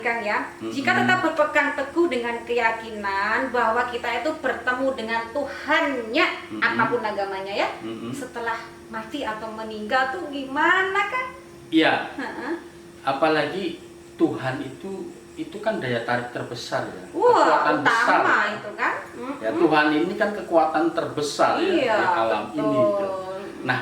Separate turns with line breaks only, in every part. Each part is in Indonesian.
Kang ya, jika tetap berpegang teguh dengan keyakinan bahwa kita itu bertemu dengan Tuhannya, apapun agamanya ya, setelah mati atau meninggal tuh gimana kan?
Iya. Apalagi Tuhan itu kan daya tarik terbesar ya.
Wah,
kekuatan besar.
Itu kan.
Ya, Tuhan ini kan kekuatan terbesar ya, di alam
betul.
ini. Gitu. Nah,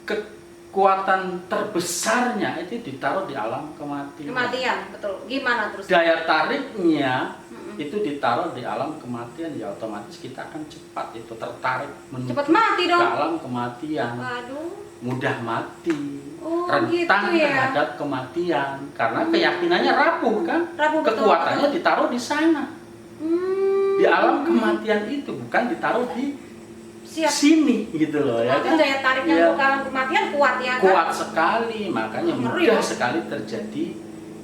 kekuatan terbesarnya itu ditaruh di alam kematian.
Kematian, betul. Gimana terus?
Daya tariknya itu ditaruh di alam kematian, ya otomatis kita akan cepat itu tertarik menuju
Cepat mati dong.
ke alam kematian.
Waduh.
Mudah mati,
gitu
rentan
ya?
terhadap kematian, karena keyakinannya rapuh kan,
Rapuh, betul,
kekuatannya
betul.
ditaruh di sana, di alam kematian itu, bukan ditaruh di sini gitu loh ya kan.
Daya tariknya
Ya,
untuk alam kematian kuat ya kan?
kuat sekali, makanya
Ngeri,
mudah
loh.
sekali terjadi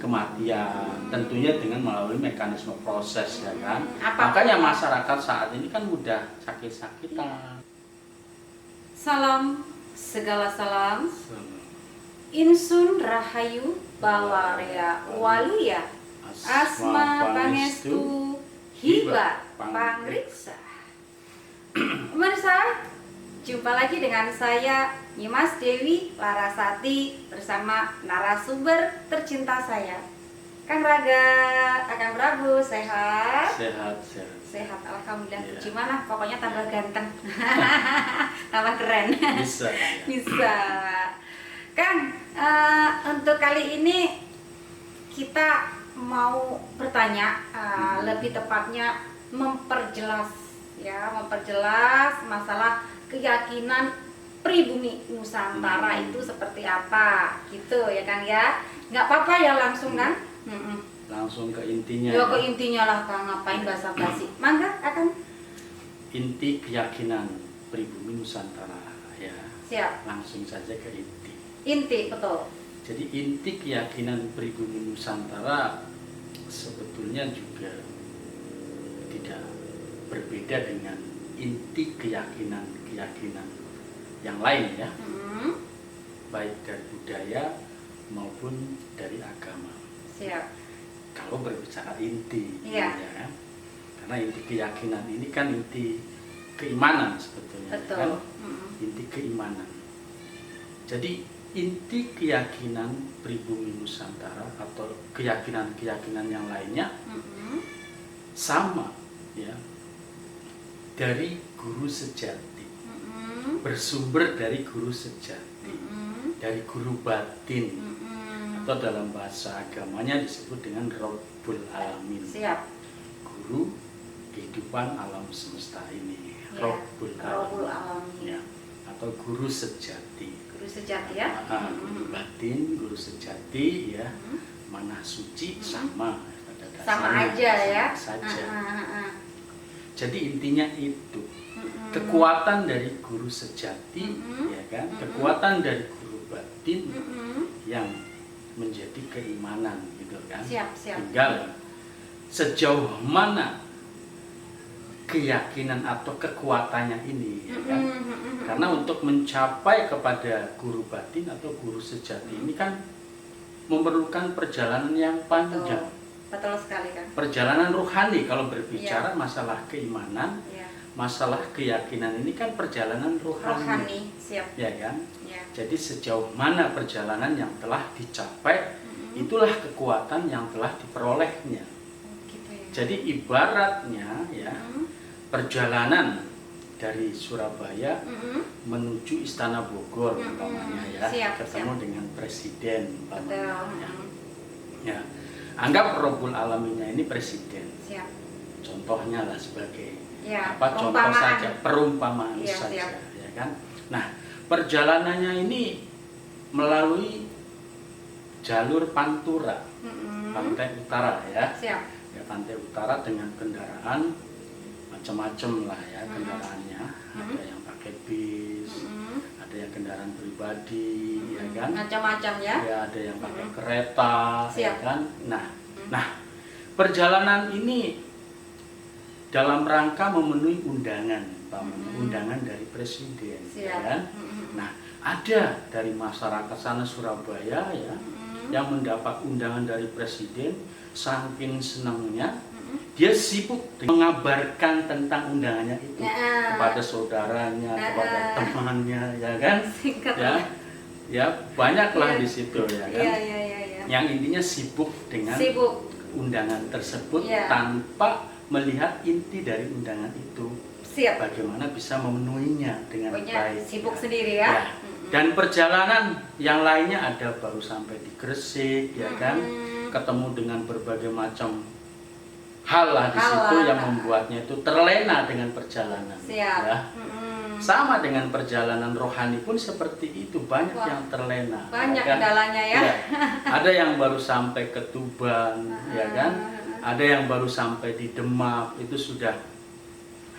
kematian, tentunya dengan melalui mekanisme proses ya kan. Makanya masyarakat saat ini kan mudah sakit-sakitan.
Salam, segala salam. Insun Rahayu Bawarea Waluya Asma Pangestu Hiba Pangriksa. Pemirsa, jumpa lagi dengan saya Nyimas Dewi Larasati bersama narasumber tercinta saya, Kang Raga. Kang Prabu sehat? Sehat, alhamdulillah.
Iya.
Gimana? Pokoknya tambah ganteng, tambah keren.
Bisa.
Bisa. Kang, untuk kali ini kita mau bertanya, lebih tepatnya memperjelas masalah keyakinan pribumi Nusantara itu seperti apa, gitu ya Kang ya. Nggak apa-apa ya langsung kan?
Langsung ke intinya.
Ya ke intinya lah Kang, ngapain basa-basi. Mangga akan.
Inti keyakinan pribumi Nusantara ya.
Siap.
Langsung saja ke inti.
Inti, betul.
Jadi inti keyakinan pribumi Nusantara sebetulnya juga tidak berbeda dengan inti keyakinan yang lain ya. Baik dari budaya maupun dari agama.
Siap.
Kalau berbicara inti,
Iya.
ya kan? Karena inti keyakinan ini kan inti keimanan sebetulnya,
Betul.
kan? Inti keimanan. Jadi inti keyakinan pribumi Nusantara atau keyakinan-keyakinan yang lainnya sama, ya, dari guru sejati, bersumber dari guru sejati, dari guru batin. Atau dalam bahasa agamanya disebut dengan Rabbul Alamin.
Siap.
Guru kehidupan alam semesta ini.
Ya,
Rabbul
Alamin.
Ya. Atau guru sejati.
Guru sejati ya.
Guru batin, guru sejati ya. Manah suci sama pada dasarnya.
Sama aja ya.
Sama saja. Jadi intinya itu. Kekuatan dari guru sejati ya kan. Kekuatan dari guru batin yang menjadi keimanan gitu kan.
Siap.
Tinggal sejauh mana keyakinan atau kekuatannya ini ya kan. Karena untuk mencapai kepada guru batin atau guru sejati ini kan memerlukan perjalanan yang panjang.
Betul sekali kan.
Perjalanan rohani kalau berbicara masalah keimanan, masalah keyakinan ini kan perjalanan rohani.
Siap.
Ya kan?
Ya.
Jadi sejauh mana perjalanan yang telah dicapai, itulah kekuatan yang telah diperolehnya.
Gitu ya.
Jadi ibaratnya ya, perjalanan dari Surabaya menuju Istana Bogor umpamanya ya, ketemu dengan presiden umpamanya. Ya. Anggap Rabbul Alaminnya ini presiden.
Siap.
Contohnya lah sebagai
contoh
saja, perumpamaan saja ya kan. Nah, perjalanannya ini melalui jalur Pantura, pantai utara ya.
Siap.
Ya, pantai utara dengan kendaraan macam-macam lah ya kendaraannya. Ada yang pakai bis, ada yang kendaraan pribadi, ya kan.
Macam-macam ya.
Ya, ada yang pakai kereta, ya
Siap.
kan. Nah, perjalanan ini dalam rangka memenuhi undangan dari presiden, ya kan. Nah, ada dari masyarakat sana Surabaya ya yang mendapat undangan dari presiden saking senangnya dia sibuk mengabarkan tentang undangannya itu kepada saudaranya, kepada temannya, ya kan? Ya banyaklah di situ, ya kan? Yang intinya sibuk dengan undangan tersebut tanpa melihat inti dari undangan itu. Bagaimana bisa memenuhinya dengan baik.
Sibuk sendiri ya.
Dan perjalanan yang lainnya ada baru sampai di Gresik, ya kan? Ketemu dengan berbagai macam hal lah di situ yang membuatnya itu terlena dengan perjalanan. Ya. Sama dengan perjalanan rohani pun seperti itu, banyak yang terlena.
Banyak kendalanya ya.
Ada yang baru sampai ke Tuban, ya kan? Ada yang baru sampai di Demak, itu sudah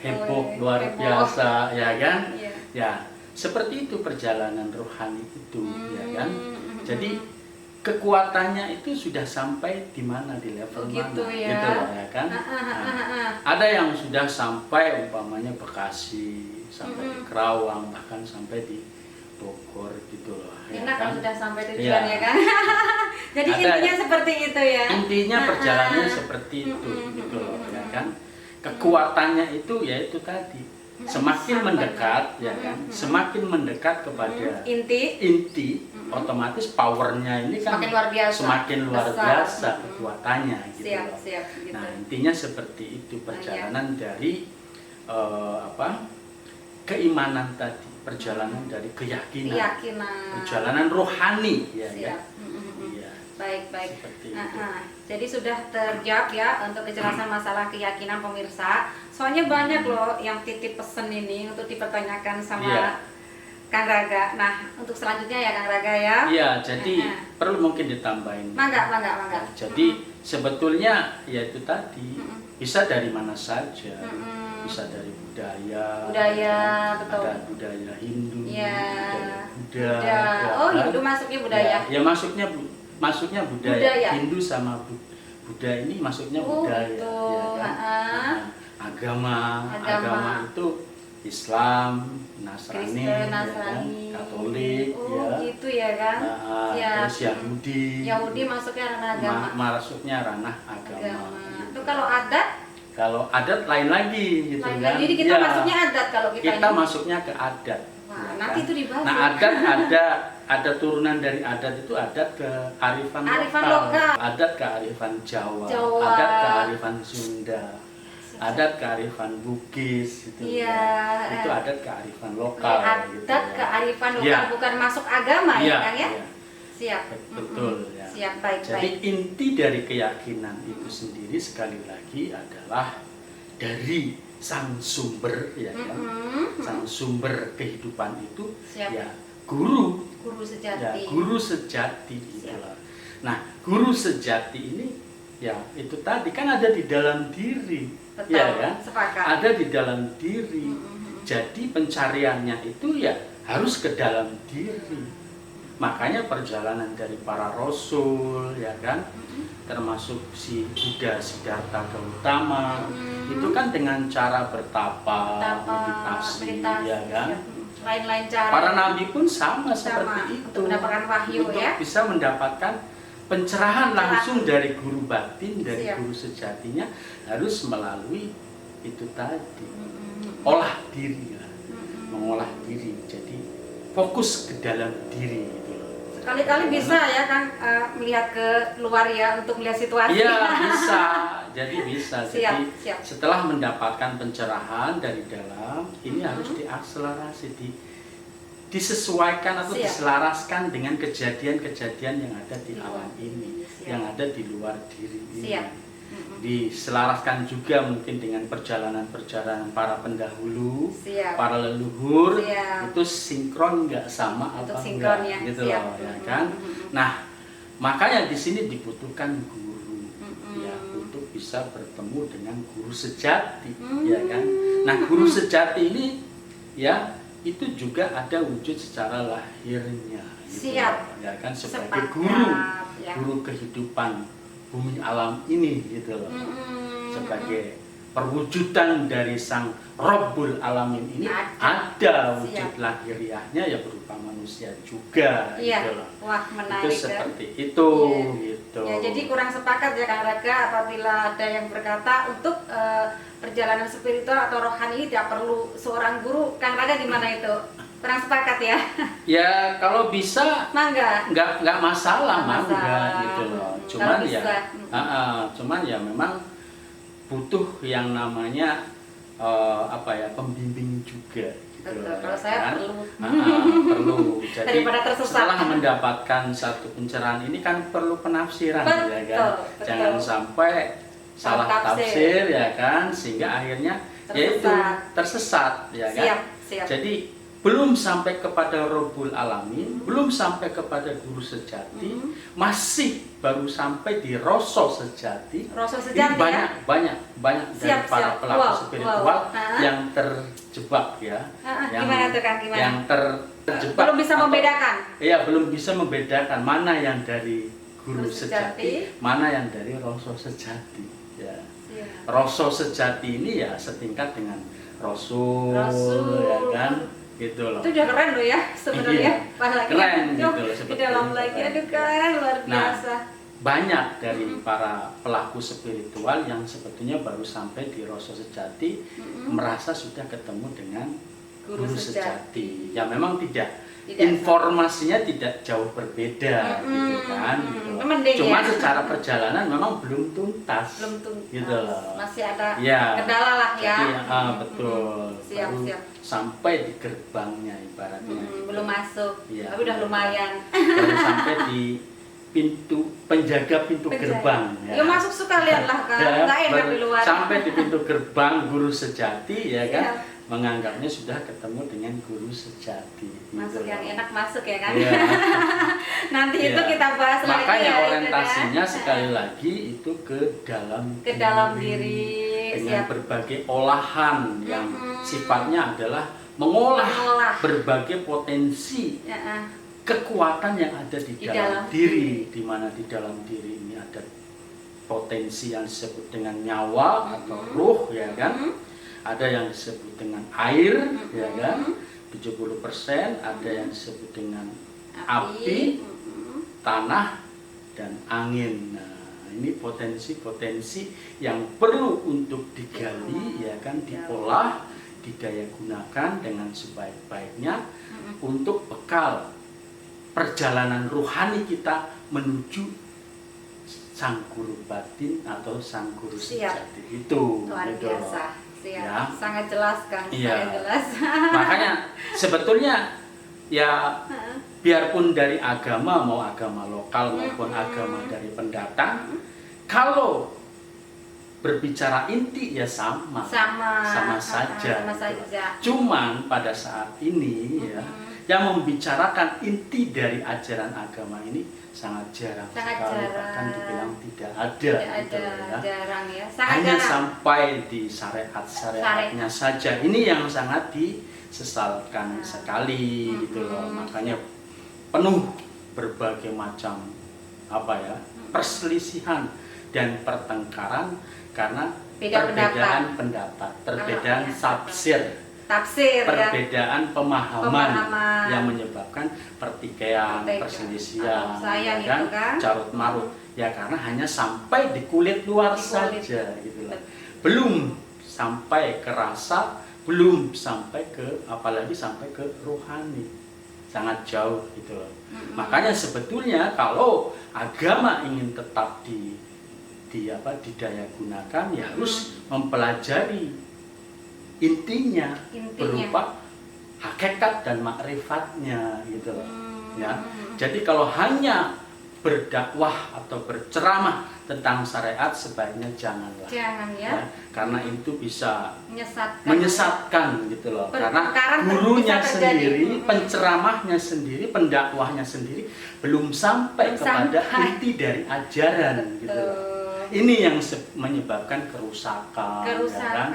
heboh luar biasa, ya kan? Ya, seperti itu perjalanan rohani itu, ya kan? Jadi kekuatannya itu sudah sampai di mana, di level mana, gitu loh, ya kan? Ada yang sudah sampai umpamanya Bekasi, sampai di Kerawang, bahkan sampai di Bogor gitu loh.
Enak kan sudah sampai tujuan, ya kan? Jadi intinya seperti itu ya.
Intinya perjalanannya seperti itu, gitu loh, ya kan? Kekuatannya itu ya itu tadi. Semakin mendekat, ya kan? Semakin mendekat kepada inti, otomatis powernya ini kan semakin luar biasa kekuatannya, gitu loh. Nah, intinya seperti itu perjalanan dari keimanan tadi, perjalanan dari keyakinan, perjalanan rohani, ya kan?
Baik. Jadi sudah terjawab ya untuk kejelasan masalah keyakinan pemirsa. Soalnya banyak loh yang titip pesen ini untuk dipertanyakan sama Kang Raga. Nah, untuk selanjutnya ya Kang Raga ya.
Iya, jadi perlu mungkin ditambahin.
Mangga.
Jadi sebetulnya ya itu tadi bisa dari mana saja. Bisa dari budaya,
betul.
Ada budaya Hindu,
Buddha. Oh, Hindu masuknya budaya.
Ya maksudnya budaya. Hindu sama Buddha ini maksudnya budaya,
gitu.
Ya kan? Agama itu Islam, Nasrani,
Kristen,
ya kan? Katolik,
gitu ya kan?
Terus Yahudi
masuknya ranah agama.
Masuknya ranah agama.
Itu kalau adat?
Kalau adat lain lagi, gitu kan?
Jadi kita masuknya adat kalau
kita masuknya ke adat.
Nanti itu dibahas.
Nah, adat ada turunan dari adat itu adat ke arifan lokal, adat ke arifan Jawa, adat ke arifan Sunda, adat kearifan Bugis gitu ya. Itu adat kearifan lokal.
Adat kearifan lokal, bukan masuk agama ya Kang ya? Siap.
Betul ya.
Siap, baik.
Jadi inti dari keyakinan itu sendiri sekali lagi adalah dari sang sumber, ya kan? Sang sumber kehidupan itu ya guru sejati. Ya, guru sejati itulah. Nah, guru sejati ini ya itu tadi kan ada di dalam diri.
Betul,
ya kan?
Sepakat.
Ada di dalam diri. Jadi pencariannya itu ya harus ke dalam diri. Makanya perjalanan dari para rasul, ya kan, termasuk si Buddha Siddhartha Gautama, itu kan dengan cara bertapa, meditasi, ya kan.
Lain-lain cara.
Para nabi pun sama seperti itu.
Untuk mendapatkan wahyu,
untuk
ya.
bisa mendapatkan pencerahan langsung dari guru batin, dari guru sejatinya, harus melalui itu tadi, olah diri lah, mengolah diri. Jadi fokus ke dalam diri.
Kali-kali bisa ya kan melihat ke luar ya untuk melihat situasi.
Iya bisa, jadi bisa.
Siap.
Setelah mendapatkan pencerahan dari dalam, ini harus diakselerasi, disesuaikan atau diselaraskan dengan kejadian-kejadian yang ada di alam ini, yang ada di luar diri ini. Diselaraskan juga mungkin dengan perjalanan-perjalanan para pendahulu, para leluhur, itu sinkron nggak sama apa enggak, gitu loh, ya kan? Nah, makanya di sini dibutuhkan guru, ya, untuk bisa bertemu dengan guru sejati, ya kan? Nah, guru sejati ini, ya, itu juga ada wujud secara lahirnya, gitu loh, ya kan? Sebagai guru kehidupan bumi alam ini, gitu loh, sebagai perwujudan dari sang Rabbul Alamin ini ada wujud lahiriahnya ya berupa manusia juga, gitu loh.
Wah, menarik,
itu seperti itu, gitu. gitu.
Ya, jadi kurang sepakat ya Kang Raga apabila ada yang berkata untuk perjalanan spiritual atau rohani ini tidak perlu seorang guru. Kang Raga gimana itu? Kurang sepakat ya?
Ya kalau bisa
Mangga.
nggak masalah,
Nggak
mangga
masalah.
gitu loh.
Kalau
Cuman ya,
bisa.
cuman ya memang butuh yang namanya pembimbing juga. Gitu
Betul,
loh,
kalau saya
kan?
perlu.
Perlu. Jadi
Daripada tersesat.
setelah mendapatkan satu pencerahan ini kan perlu penafsiran,
Betul,
ya kan?
betul.
Jangan sampai salah tafsir, ya kan? Sehingga akhirnya yaitu tersesat, ya kan?
Siap.
Jadi belum sampai kepada Rabbul Alamin, belum sampai kepada guru sejati, masih baru sampai di Roso sejati.
Roso
Ini
sejati
banyak dari para pelaku spiritual yang terjebak ya.
Gimana tuh Kang? Gimana?
Yang terjebak.
Belum bisa membedakan.
Iya, belum bisa membedakan mana yang dari guru sejati, mana yang dari Roso sejati. Ya. Roso sejati ini ya setingkat dengan Rasul, ya kan? Gitu loh.
Itu udah keren loh ya sebenarnya. Apalagi
keren gitu loh,
di dalam lagi aduh kan luar biasa.
Banyak dari para pelaku spiritual yang sebetulnya baru sampai di Roso sejati merasa sudah ketemu dengan guru sejati. Ya memang tidak informasinya tidak jauh berbeda gitu kan gitu. Cuma secara perjalanan memang belum tuntas. Gitu loh.
Masih ada
ya,
kendala lah ya.
Jadi, betul.
Siap.
Sampai di gerbangnya ibaratnya.
Belum masuk.
Ya,
tapi udah lumayan.
Baru sampai di penjaga pintu gerbang
ya. Masuk sekalian lah kan. Enggak enak di luar.
Sampai di pintu gerbang guru sejati ya kan.
Ya.
Menganggapnya sudah ketemu dengan guru sejati.
Masuk
gitu.
yang enak masuk ya kan.
Ya.
Nanti itu kita bahas lagi.
Makanya
ya,
orientasinya sekali lagi itu ke dalam diri. Dengan berbagai olahan yang sifatnya adalah mengolah berbagai potensi kekuatan yang ada di dalam diri, di mana di dalam diri ini ada potensi yang disebut dengan nyawa atau ruh, ya kan? Ada yang disebut dengan air, ya kan? 70%, ada yang disebut dengan api, tanah, dan angin. Nah, ini potensi-potensi yang perlu untuk digali, ya kan? Diolah, didaya gunakan dengan sebaik-baiknya untuk bekal perjalanan rohani kita menuju sang guru batin atau sang guru sejati itu.
Luar biasa.
Ya.
Sangat jelas kan?
Iya.
Sangat jelas.
Makanya sebetulnya ya biarpun dari agama, mau agama lokal maupun agama dari pendatang, kalau berbicara inti ya sama saja. Cuman pada saat ini ya yang membicarakan inti dari ajaran agama ini sangat jarang sekali, bahkan dibilang tidak ada, gitu ya.
Jarang ya.
Hanya sampai di syariat-syariatnya saja. Ini yang sangat disesalkan sekali gitu loh. Makanya penuh berbagai macam perselisihan dan pertengkaran karena perbedaan pendapat, perbedaan tafsir, perbedaan pemahaman yang menyebabkan pertikaian, perselisihan, kan, carut marut. Ya karena hanya sampai di kulit luar saja, gitu loh. Belum sampai ke rasa, belum sampai ke apalagi sampai ke rohani, sangat jauh gitu loh. Makanya sebetulnya kalau agama ingin tetap didaya gunakan, ya harus mempelajari intinya berupa hakikat dan makrifatnya gitu loh. Ya. Jadi kalau hanya berdakwah atau berceramah tentang syariat sebaiknya janganlah.
Jangan ya.
Karena itu bisa menyesatkan gitu loh. Karena gurunya sendiri, penceramahnya sendiri, pendakwahnya sendiri belum sampai kepada inti dari ajaran gitu loh. Ini yang menyebabkan kerusakan. Ya kan?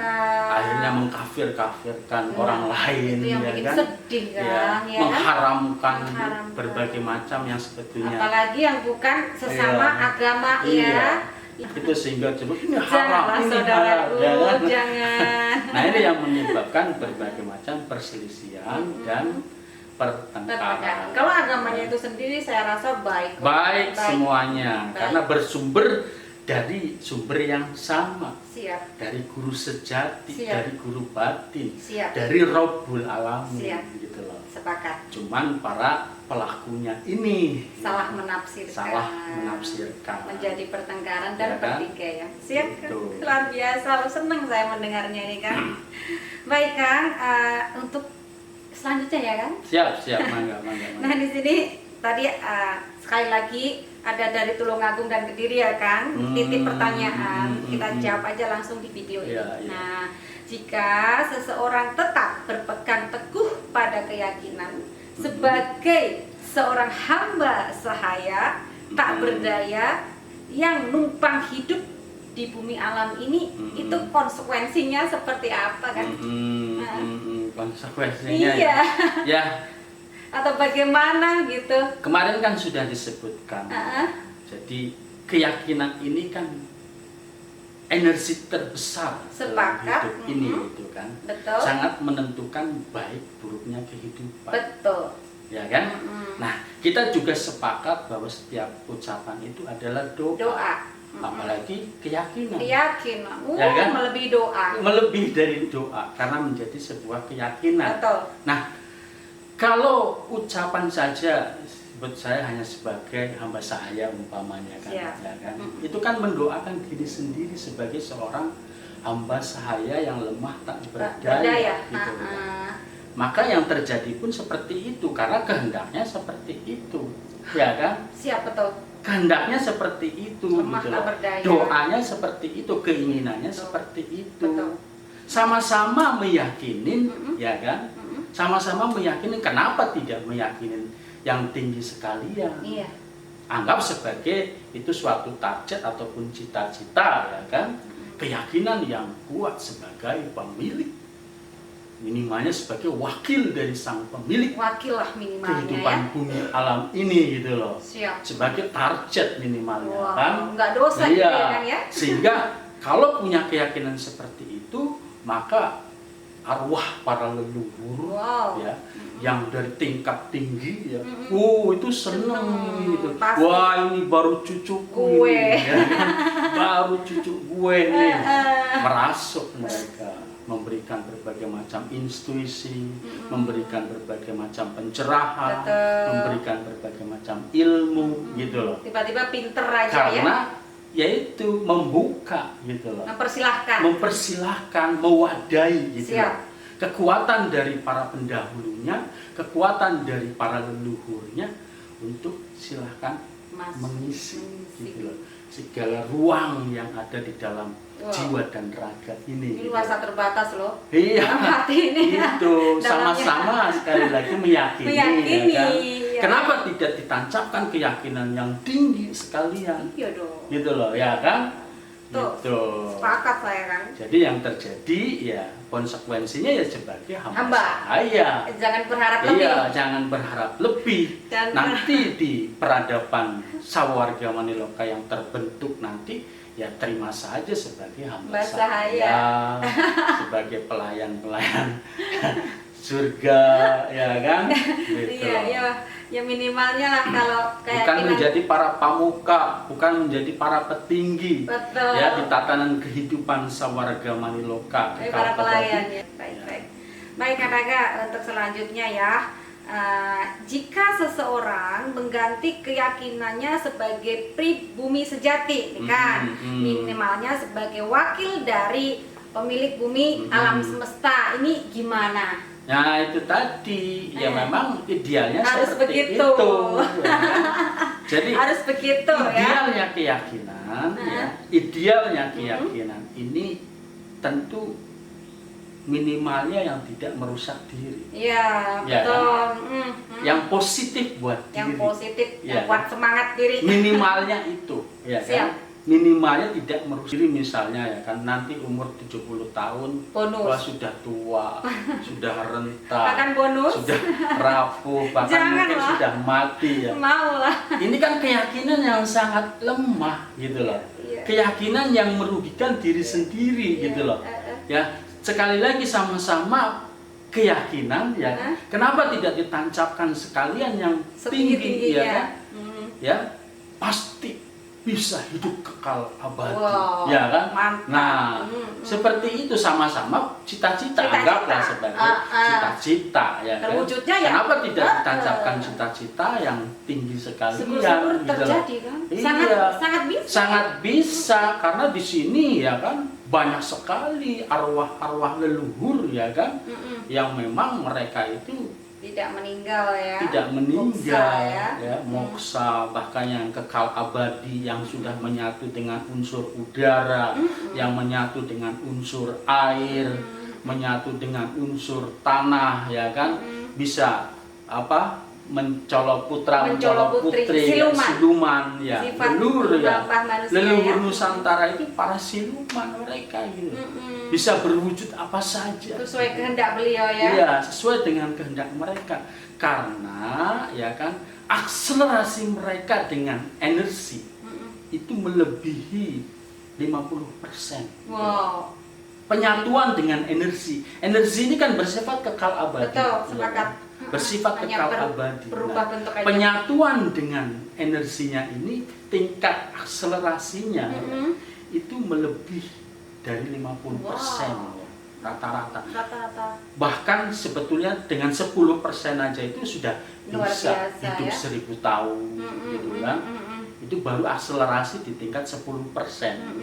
Akhirnya mengkafir-kafirkan orang lain,
itu yang
ya
bikin
kan?
sedih kan, ya.
Mengharamkan berbagai macam yang sebetulnya.
Apalagi yang bukan sesama agama ya.
Itu sehingga coba ini haram, ini halal,
jangan.
Nah ini yang menyebabkan berbagai macam perselisihan dan pertengkaran.
Kalau agamanya itu sendiri saya rasa baik.
Baik semuanya,
Baik.
karena bersumber dari sumber yang sama,
Siap.
dari guru sejati,
Siap.
dari guru batin,
Siap.
dari Rabbul Alamin,
Siap.
gitu loh.
Sepakat.
Cuman para pelakunya ini
Salah menafsirkan.
salah menafsirkan.
Menjadi pertengkaran dan
Ya kan?
pertikaian ya. Siap kan?
Gitu.
Luar biasa, seneng saya mendengarnya ini kan. Baik Kang, untuk selanjutnya ya kan.
Siap, mangga.
Nah di sini tadi sekali lagi ada dari Tulungagung dan Kediri ya Kang, titip pertanyaan, kita jawab aja langsung di video ini.
Iya.
Nah, jika seseorang tetap berpegang teguh pada keyakinan sebagai seorang hamba sahaya tak berdaya yang numpang hidup di bumi alam ini, itu konsekuensinya seperti apa kan?
Konsekuensinya
Iya.
ya.
Atau bagaimana gitu?
Kemarin kan sudah disebutkan. Jadi keyakinan ini kan energi terbesar dalam
Sepakat.
hidup ini, gitu kan.
Betul.
Sangat menentukan baik buruknya kehidupan.
Betul.
Ya kan? Nah, kita juga sepakat bahwa setiap ucapan itu adalah doa.
Doa.
Apalagi keyakinan.
Keyakinan.
Ya kan?
Melebihi doa.
Melebihi dari doa karena menjadi sebuah keyakinan.
Betul.
Nah, kalau ucapan saja buat saya hanya sebagai hamba sahaya umpamanya kan,
Siap.
ya kan? Itu kan mendoakan diri sendiri sebagai seorang hamba sahaya yang lemah tak berdaya, gitu. Maka yang terjadi pun seperti itu karena kehendaknya seperti itu, ya kan?
Siap, betul.
Kehendaknya seperti itu,
Lemah
gitu
tak
loh.
berdaya.
Doanya seperti itu, keinginannya
Betul.
seperti itu.
Betul.
Sama-sama meyakinin, ya kan? Sama-sama meyakini, kenapa tidak meyakinin yang tinggi sekalian?
Iya.
Anggap sebagai itu suatu target ataupun cita-cita, ya kan? Keyakinan yang kuat sebagai pemilik, minimalnya sebagai wakil dari sang pemilik
Wakil lah minimalnya
kehidupan
ya.
bumi alam ini, gitu loh.
Siap.
Sebagai target minimalnya,
Wah,
kan?
nggak dosa gitu ya kan ya?
Sehingga kalau punya keyakinan seperti itu, maka arwah para leluhur,
Wow.
ya, yang dari tingkat tinggi, ya, itu seneng
Seneng,
gitu.
pasti.
Wah, ini baru cucuku
Gue.
ini, ya kan? Baru cucu gue nih. Merasuk mereka, memberikan berbagai macam intuisi, memberikan berbagai macam pencerahan,
Betul.
memberikan berbagai macam ilmu, gitu loh.
Tiba-tiba pinter aja
Karena
ya.
yaitu membuka, gitu loh. Mempersilahkan, mewadahi, gitu
Siap.
loh. Kekuatan dari para pendahulunya, kekuatan dari para leluhurnya untuk silahkan mengisi, gitu loh, segala ruang yang ada di dalam jiwa dan raga ini.
Ini luasa terbatas loh.
Iya,
Dalam hati ini.
itu
Dalamnya.
sama-sama sekali lagi meyakini,
Meyakini,
ya kan?
ya.
Kenapa tidak ditancapkan keyakinan yang tinggi sekalian,
Iya dong.
gitu loh, ya kan?
Tuh,
Gitu.
sepakat saya kan.
Jadi yang terjadi ya konsekuensinya ya sebagai hamba
Hamba.
sahaya.
Jangan berharap lebih.
Iya, jangan berharap lebih.
Dan
Nanti di peradaban sawarga Maniloka yang terbentuk nanti, ya terima saja sebagai hamba
Hamba sahaya.
sahaya, sebagai pelayan-pelayan surga, ya kan? Gitu.
Iya, ya minimalnya lah kalau kayak
Bukan menjadi para pamuka, bukan menjadi para petinggi,
betul.
ya di tatanan kehidupan sawarga Maniloka.
Para pelayan ya.
Ya.
Baik Kak Naga, untuk selanjutnya ya. Jika seseorang mengganti keyakinannya sebagai pribumi sejati, kan, minimalnya sebagai wakil dari pemilik bumi alam semesta, ini gimana?
Nah itu tadi, ya memang idealnya
Harus
seperti
begitu.
itu. Ya. Jadi
Harus begitu ya.
idealnya keyakinan, ya, idealnya keyakinan ini tentu minimalnya yang tidak merusak diri,
Iya,
Ya,
betul.
yang positif buat
Yang
diri.
positif,
Ya.
yang buat semangat diri.
Minimalnya itu, ya
Siap.
kan? Minimalnya tidak merusak diri, misalnya ya kan nanti umur 70 tahun,
Bonus.
wah sudah tua, sudah renta,
Bahkan bonus.
sudah rapuh, bahkan
Jangan
mungkin
lah.
sudah mati ya.
Mau lah.
Ini kan keyakinan yang sangat lemah gitu loh.
Iya.
Keyakinan yang merugikan diri sendiri gitu loh. Ya, sekali lagi sama-sama keyakinan ya. Kenapa tidak ditancapkan sekalian yang tinggi ya kan? Ya, pasti bisa hidup kekal abadi,
wow,
ya kan?
mantap.
Nah, seperti itu sama-sama cita-cita, anggaplah sebagai cita-cita, ya kan?
Terwujudnya ya.
Kenapa tidak ditancapkan cita-cita yang tinggi sekalian?
Syukur-syukur terjadi kan? Sangat bisa. Sangat
bisa karena di sini ya kan banyak sekali arwah-arwah leluhur ya kan, yang memang mereka itu
tidak meninggal ya,
moksa, ya, moksa, bahkan yang kekal abadi, yang sudah menyatu dengan unsur udara, yang menyatu dengan unsur air, menyatu dengan unsur tanah, ya kan, bisa apa, mencolok putra, mencolok putri, siluman, ya, leluhur ya, leluhur Nusantara itu para siluman mereka gitu. Bisa berwujud apa saja
sesuai kehendak beliau ya.
Iya, sesuai dengan kehendak mereka. Karena ya kan akselerasi mereka dengan energi itu melebihi 50%.
Wow.
Penyatuan dengan energi. Energi ini kan bersifat kekal abadi.
Betul, sepakat.
Ya, bersifat kekal abadi.
Berubah bentuk aja.
Penyatuan dengan energinya ini tingkat akselerasinya itu melebihi dari 50%, wow, rata-rata. Bahkan sebetulnya dengan 10% aja itu sudah
luar
bisa
biasa,
hidup
ya?
1000 tahun, gitu kan? Itu baru akselerasi di tingkat 10%,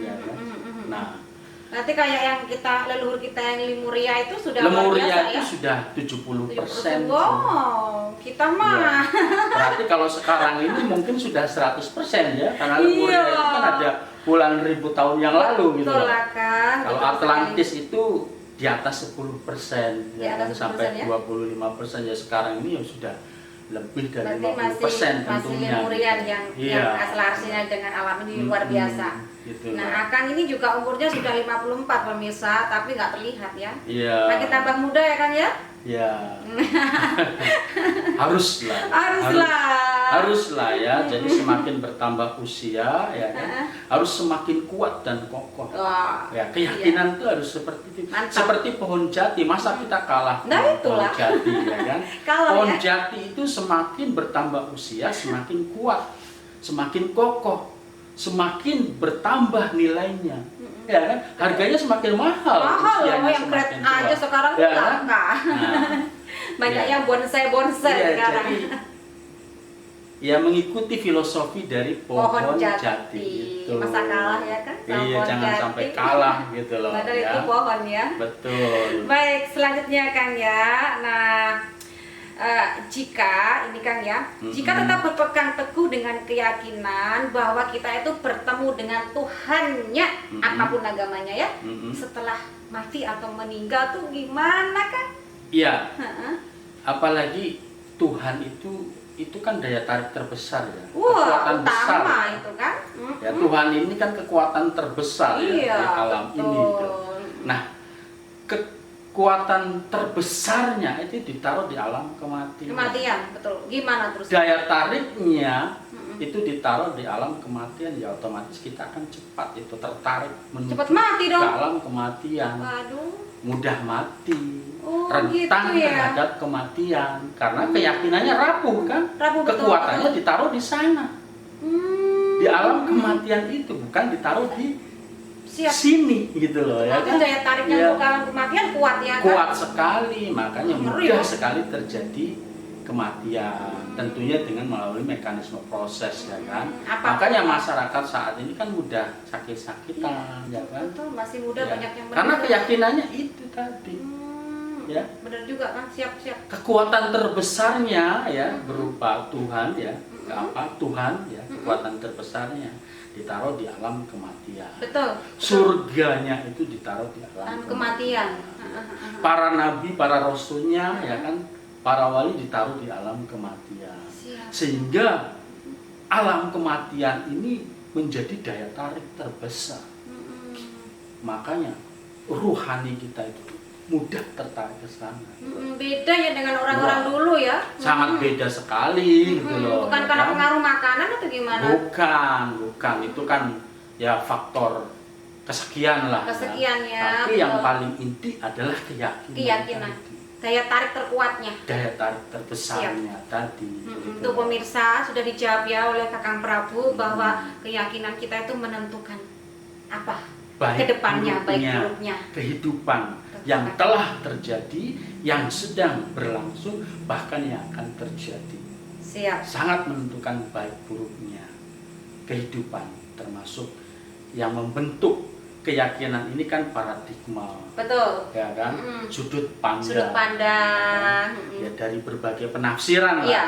ya kan? Nah,
nanti kayak yang leluhur kita yang Lemuria itu sudah
Lemuria
biasa,
itu
ya?
sudah 70%.
Wow, kita mah.
Ya. Berarti kalau sekarang ini mungkin sudah 100% ya, karena Lemuria itu kan ada puluhan ribu tahun yang lalu gitu.
Betul lah kan.
Kalau Atlantis itu di atas 10%,
ya kan,
sampai
ya?
25%, ya sekarang ini ya sudah lebih dari
berarti
50%
masih
tentunya.
Lemurian yang akselerasinya dengan alam ini luar biasa.
Gitu.
Nah, Akang ini juga umurnya sudah 54 pemirsa, tapi nggak terlihat ya.
Iya.
Makin tambah muda ya kan ya?
Iya. Haruslah. Haruslah ya. Jadi semakin bertambah usia ya kan, harus semakin kuat dan kokoh.
Wah,
ya, keyakinan itu harus seperti itu.
Mantap.
Seperti pohon jati, masa kita kalah
itulah.
pohon jati ya kan? Pohon jati itu semakin bertambah usia, semakin kuat, semakin kokoh, semakin bertambah nilainya. Ya kan? Harganya semakin mahal.
Mahal yang grade aja sekarang ya, kan? Nah, banyak yang bonsai
ya,
sekarang.
Jadi, ya mengikuti filosofi dari pohon jati itu.
Masa kalah ya kan?
Iya, jangan sampai kalah gitu loh.
Padahal
ya.
itu pohon ya.
Betul.
Baik, selanjutnya Kang ya. Nah, jika ini Kang ya, jika tetap berpegang teguh dengan keyakinan bahwa kita itu bertemu dengan Tuhannya, apapun agamanya ya, setelah mati atau meninggal tuh gimana kan?
Iya. Apalagi Tuhan itu kan daya tarik terbesar ya, kekuatan besar
itu kan.
Ya, Tuhan ini kan kekuatan terbesar ya, di alam ini gitu. Nah, kekuatan terbesarnya itu ditaruh di alam kematian,
betul. Gimana terus?
Daya tariknya itu ditaruh di alam kematian, ya otomatis kita akan cepat itu tertarik menuju
mati dong.
ke alam kematian.
Waduh.
Mudah mati,
rentan
gitu ya? Terhadap kematian, karena keyakinannya rapuh kan, kekuatannya ditaruh di sana, di alam kematian itu, bukan ditaruh di sini gitu loh ya kan.
Daya tariknya untuk alam kematian kuat ya kan?
Kuat sekali, makanya mudah sekali terjadi kematian, tentunya dengan melalui mekanisme proses ya kan. Makanya masyarakat saat ini kan mudah sakit-sakitan ya kan.
Betul, masih muda ya. Banyak yang
karena keyakinannya itu tadi. Ya.
Benar juga kan, siap-siap.
Kekuatan terbesarnya ya berupa Tuhan ya, Tuhan ya, kekuatan terbesarnya ditaruh di alam kematian.
Betul.
Surganya itu ditaruh di alam kematian. Para nabi, para rasulnya ya kan, para wali ditaruh di alam kematian. Sehingga alam kematian ini menjadi daya tarik terbesar. Makanya ruhani kita itu mudah tertarik ke sana.
Beda ya dengan orang-orang dulu ya.
Sangat beda sekali gitu loh.
Bukan karena pengaruh makanan atau gimana? Bukan. Itu kan ya faktor kesekian lah. Kesekian ya.
Tapi yang paling inti adalah keyakinan.
daya tarik terkuatnya,
daya tarik terbesarnya tadi.
Itu pemirsa sudah dijawab ya oleh Kakang Prabu bahwa keyakinan kita itu menentukan apa kedepannya, baik buruknya
kehidupan yang telah terjadi, yang sedang berlangsung, bahkan yang akan terjadi.
Siap.
Sangat menentukan baik buruknya kehidupan, termasuk yang membentuk keyakinan ini kan paradigma.
Betul.
Ya kan? Sudut pandang.
Sudut pandang.
Ya, dari berbagai penafsiran lah ya.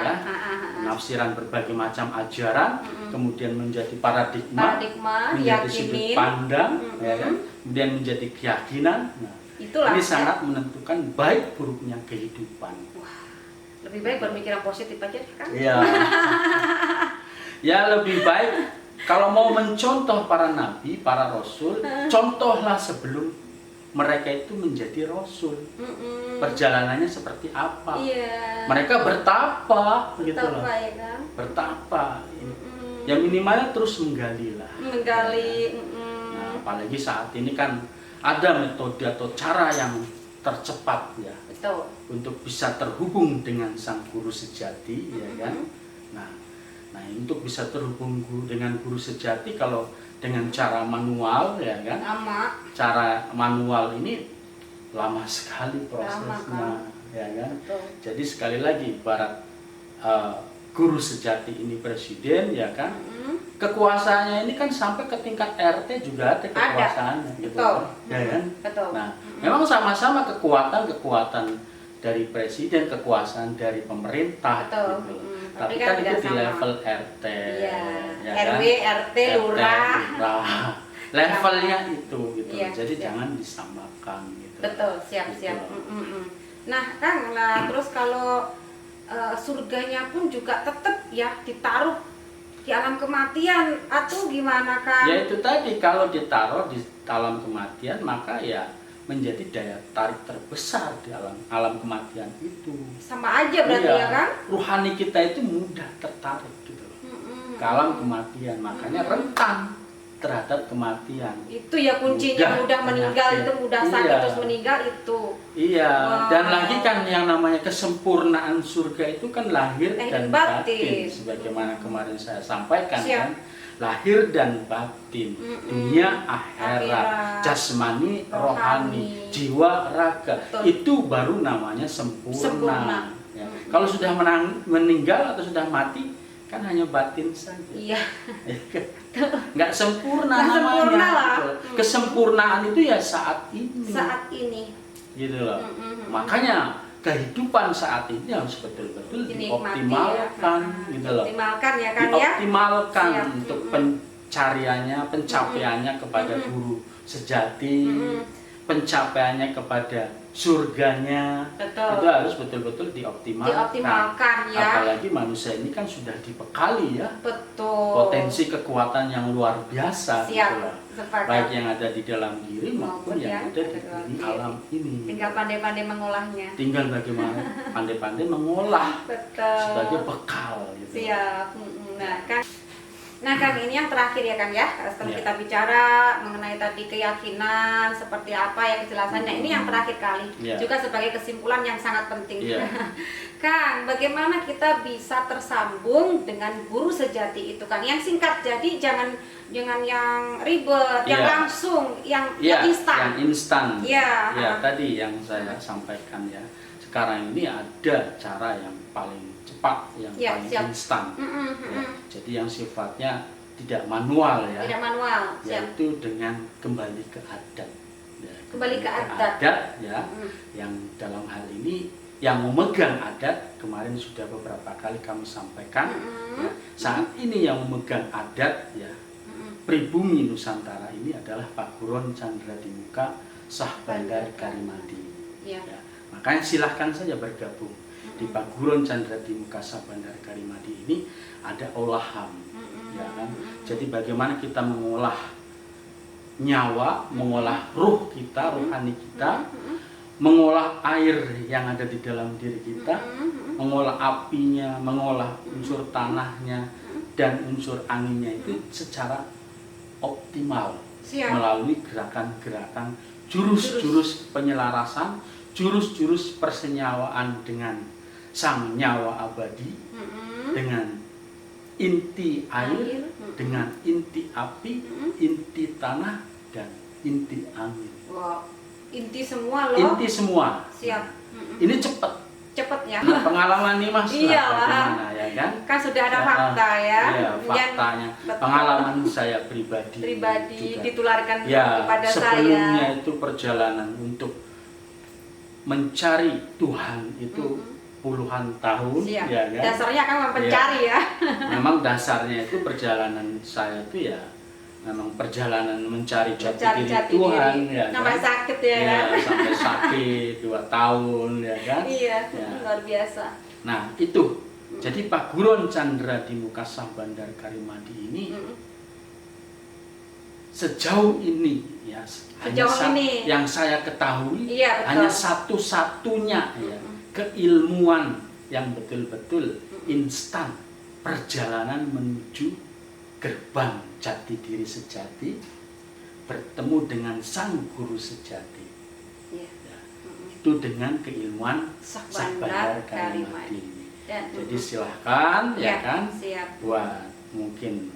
Penafsiran berbagai macam ajaran, kemudian menjadi paradigma, menjadi sudut pandang, ya kan? Kemudian menjadi keyakinan. Nah,
itulah,
ini sangat menentukan baik buruknya kehidupan.
Wah, lebih baik berpikiran positif aja kan?
Iya. Ya, lebih baik kalau mau mencontoh para nabi, para rasul, contohlah sebelum mereka itu menjadi rasul. Perjalanannya seperti apa?
Iya.
Mereka bertapa, gitu loh.
Ya kan?
Bertapa. Ya minimalnya terus menggali lah.
Menggali.
Nah, apalagi saat ini kan ada metode atau cara yang tercepat ya.
Betul.
Untuk bisa terhubung dengan sang guru sejati, ya kan? Nah, untuk bisa terhubung dengan guru sejati kalau dengan cara manual, ya kan? Cara manual ini lama sekali prosesnya, ya kan?
Betul.
Jadi sekali lagi, ibarat guru sejati ini presiden, ya kan? Kekuasaannya ini kan sampai ke tingkat RT juga ada kekuasaannya, gitu kan? Ya kan?
Betul.
Nah, memang sama-sama kekuatan dari presiden, kekuasaan dari pemerintah, gitu. Tapi kan itu di level RT,
ya
kan?
RW, RT, lurah.
Levelnya itu, gitu.
Iya,
jadi
siap.
jangan disamakan, gitu.
Betul, siap. Nah, Kang, terus kalau surganya pun juga tetap ya ditaruh di alam kematian atau gimana, Kang?
Ya itu tadi, kalau ditaruh di alam kematian maka ya menjadi daya tarik terbesar di alam kematian itu.
Sama aja berarti, ya kan?
Ruhani kita itu mudah tertarik gitu loh. Ke alam kematian, makanya rentan terhadap kematian.
Itu ya kuncinya, mudah meninggal itu, mudah sakit terus meninggal itu.
Iya, dan lagi kan yang namanya kesempurnaan surga itu kan lahir dan batin. Sebagaimana kemarin saya sampaikan kan, lahir dan batin, dunia akhirat, jasmani, rohani, jiwa, raga. Itu baru namanya sempurna. Ya. Kalau sudah meninggal atau sudah mati, kan hanya batin saja.
Iya.
Nggak sempurna namanya. Kesempurnaan itu ya saat ini.
Saat ini.
Gitu loh. Makanya kehidupan saat ini harus betul-betul dioptimalkan, gitu loh.
Dioptimalkan ya kan ya.
Dioptimalkan untuk pencapaiannya kepada guru sejati, pencapaiannya kepada surganya.
Betul.
Itu harus betul-betul dioptimalkan
ya.
Apalagi manusia ini kan sudah dibekali ya.
Betul.
Potensi kekuatan yang luar biasa.
Siap.
Gitu loh. Baik yang ada di dalam diri maupun yang ada di alam ini.
Tinggal pandai-pandai mengolahnya.
Tinggal bagaimana pandai-pandai mengolah.
Betul.
Sebagai bekal. Gitu.
Siap. Nah Kang, ini yang terakhir ya Kang ya. Setelah kita bicara mengenai tadi keyakinan seperti apa ya kejelasannya, ini yang terakhir kali. Juga sebagai kesimpulan yang sangat penting. Kang, bagaimana kita bisa tersambung dengan guru sejati itu Kang? Yang singkat, jadi jangan yang ribet, yang langsung, yang instan.
Yang instan.
Ya,
tadi yang saya sampaikan ya. Sekarang ini ada cara yang paling cepat, yang paling instan. Jadi yang sifatnya tidak manual ya.
Tidak manual.
Yaitu dengan kembali ke adat. Ya,
kembali ke adat
ya. Yang dalam hal ini yang memegang adat kemarin sudah beberapa kali kami sampaikan. Ya, saat ini yang memegang adat ya. Pribumi Nusantara ini adalah Pakuron Candradimuka Sah Bandar Karimadi. Ya. Makanya silahkan saja bergabung di Pakuron Candradimuka Sah Bandar Karimadi ini ada olahan, ya kan? Jadi bagaimana kita mengolah nyawa, mengolah ruh kita, rohani kita, mengolah air yang ada di dalam diri kita, mengolah apinya, mengolah unsur tanahnya dan unsur anginnya itu secara optimal melalui gerakan-gerakan jurus-jurus penyelarasan, jurus-jurus persenyawaan dengan sang nyawa abadi, dengan inti air, dengan inti api, inti tanah, dan inti angin.
Wow, inti semua loh.
Inti semua.
Siap.
Ini cepat.
Cepet ya.
Nah, pengalaman nih Mas,
Iyalah.
bagaimana ya kan?
Kan sudah ada fakta ya.
Iya, faktanya.
Betul.
Pengalaman saya pribadi juga.
ditularkan
Ya,
kepada
sebelumnya
saya.
itu perjalanan untuk mencari Tuhan itu puluhan tahun.
Siap.
Ya kan?
Dasarnya kan mencari ya.
Memang dasarnya itu perjalanan saya itu ya memang perjalanan mencari jati diri
Jati
Tuhan
diri.
ya
Sampai
kan?
sakit ya,
Ya,
kan?
sampai sakit 2 tahun ya kan?
Iya,
Ya.
luar biasa.
Nah itu jadi Pak Guron Chandra di Mukasah Bandar Karimadi ini sejauh ini ya
ini
yang saya ketahui
iya,
hanya satu-satunya ya keilmuan yang betul-betul instan perjalanan menuju gerbang jati diri sejati, bertemu dengan sang guru sejati.
Iya.
Ya, itu dengan keilmuan
Sak
Sak
Bandar
Bandar Karimadi.
Dan,
Jadi silahkan ya kan
siap.
buat mungkin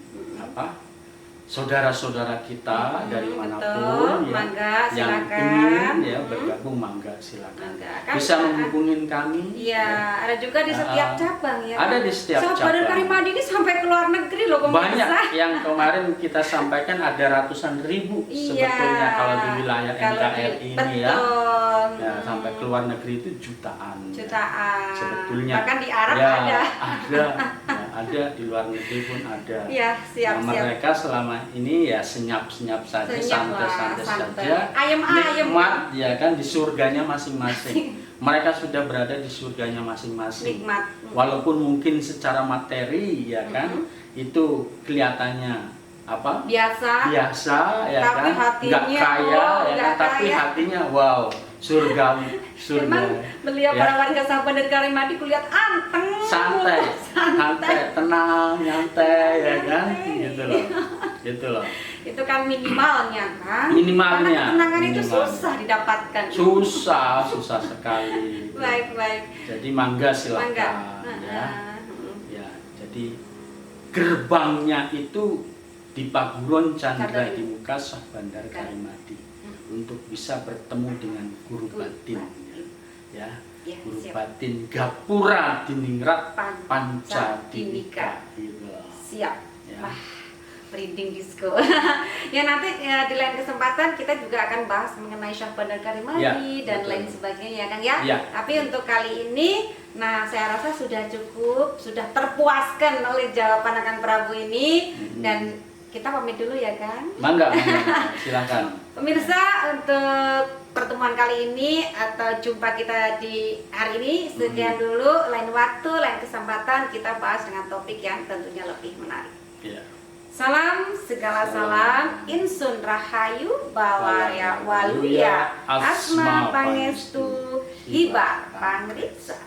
saudara-saudara kita dari
Betul,
manapun ya,
mangga,
yang
silakan.
ingin ya bergabung mangga silakan.
Mangga. Kan
Bisa menghubungin kami.
Iya, ada juga di setiap cabang ya.
Ada di setiap
Sak Bandar
cabang.
Karimadi ini sampai ke luar negeri loh pemirsa.
Banyak yang kemarin kita sampaikan ada ratusan ribu
Iya,
sebetulnya kalau di wilayah
kalau
NKRI ini ya.
betul.
Ya, sampai ke luar negeri itu jutaan.
Jutaan.
Sebetulnya.
Bahkan di Arab
Ya,
ada.
ada di luar negeri pun ada.
Iya, siap.
Mereka selama ini ya senyap-senyap saja,
Senyap lah,
santai-santai
santai.
saja.
Ayem-ayem.
Nikmat ya kan di surganya masing-masing. Mereka sudah berada di surganya masing-masing.
Nikmat.
Walaupun mungkin secara materi ya kan itu kelihatannya apa?
Biasa
ya
tapi
kan
hatinya,
nggak kaya ya
nggak
kan tapi
kaya.
hatinya wow surga.
Memang beliau
Ya.
para warga Sak Bandar Karimadi kulihat anteng,
santai, tenang, nyantai ya kan, gitu loh.
Itu kan minimalnya kan.
Minimalnya.
Karena ketenangan itu
Minimalnya.
susah didapatkan.
Susah sekali.
Baik.
Jadi mangga silakan.
Mangga.
Ya. Ya, jadi gerbangnya itu di Pak Guron Chandra di Mukasah Bandar Karimadi untuk bisa bertemu dengan guru batin. Ya. Guru
siap.
batin Gapura Diningrat
Pancadinnika.
gitu.
Siap.
Ya.
Wah, merinding disco. Ya nanti ya, di lain kesempatan kita juga akan bahas mengenai Sak Bandar Karimadi
Ya,
dan
betul.
lain sebagainya kan ya.
Ya.
Tapi untuk kali ini, nah saya rasa sudah cukup, sudah terpuaskan oleh jawaban Kang Prabu ini dan kita pamit dulu ya kan.
Mangga, silakan.
Pemirsa, untuk pertemuan kali ini atau jumpa kita di hari ini sekian dulu. Lain waktu, lain kesempatan kita bahas dengan topik yang tentunya lebih menarik.
Ya.
Salam segala salam, Insun Rahayu Bawarya Waluya Asma Pangestu Hibar Pangritsa.